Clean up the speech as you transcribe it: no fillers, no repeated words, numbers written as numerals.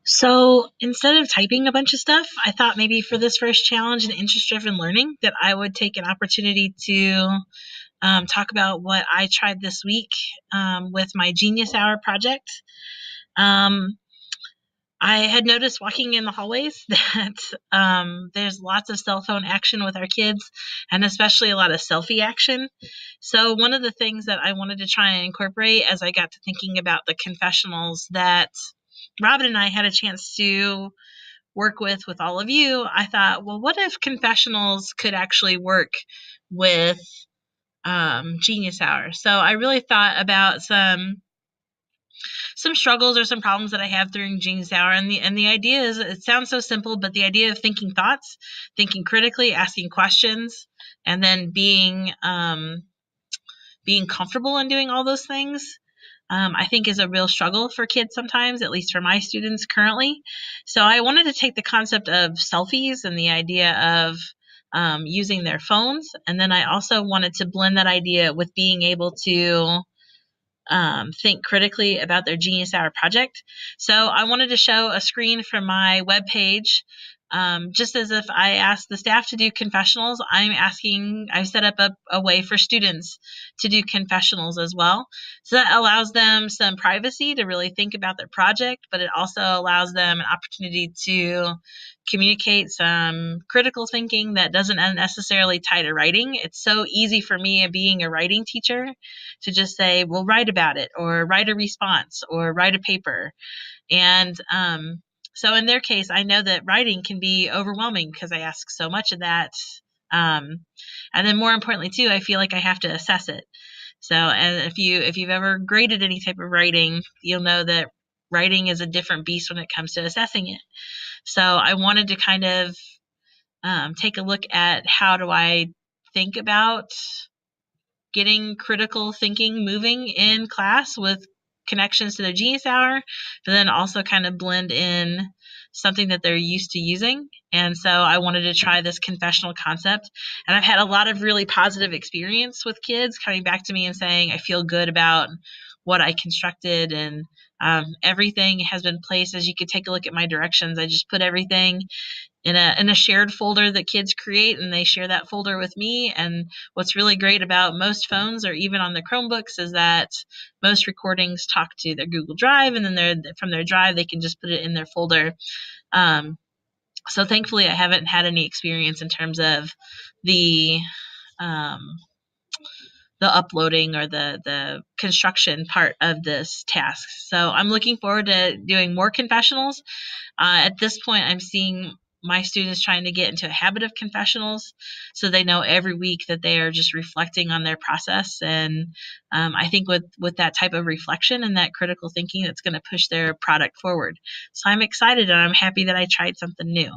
So instead of typing a bunch of stuff, I thought maybe for this first challenge in interest driven learning that I would take an opportunity to talk about what I tried this week with my Genius Hour project. Um, I had noticed walking in the hallways that there's lots of cell phone action with our kids, and especially a lot of selfie action. So, one of the things that I wanted to try and incorporate as I got to thinking about the confessionals that Robin and I had a chance to work with all of you, I thought, well, what if confessionals could actually work with Genius Hour? So, I really thought about some struggles or some problems that I have during Genius Hour. And the idea is, it sounds so simple, but the idea of thinking thoughts, thinking critically, asking questions, and then being comfortable in doing all those things, I think is a real struggle for kids sometimes, at least for my students currently. So I wanted to take the concept of selfies and the idea of using their phones, and then I also wanted to blend that idea with being able to think critically about their Genius Hour project. So I wanted to show a screen from my webpage. Just as if I asked the staff to do confessionals, I've set up a way for students to do confessionals as well. So that allows them some privacy to really think about their project, but it also allows them an opportunity to communicate some critical thinking that doesn't necessarily tie to writing. It's so easy for me, being a writing teacher, to just say, well, write about it, or write a response, or write a paper. And so in their case, I know that writing can be overwhelming because I ask so much of that. And then more importantly too, I feel like I have to assess it. So, and if you've ever graded any type of writing, you'll know that writing is a different beast when it comes to assessing it. So I wanted to kind of take a look at how do I think about getting critical thinking moving in class with connections to their Genius Hour, but then also kind of blend in something that they're used to using. And so I wanted to try this confessional concept. And I've had a lot of really positive experience with kids coming back to me and saying, I feel good about what I constructed, and everything has been placed. As you could take a look at my directions, I just put everything in a shared folder that kids create, and they share that folder with me. And what's really great about most phones, or even on the Chromebooks, is that most recordings talk to their Google Drive, and then from their drive they can just put it in their folder. So thankfully I haven't had any experience in terms of the um, the uploading or the construction part of this task. So I'm looking forward to doing more confessionals. At this point, I'm seeing my students trying to get into a habit of confessionals, so they know every week that they are just reflecting on their process. And I think with that type of reflection and that critical thinking, that's going to push their product forward. So I'm excited, and I'm happy that I tried something new.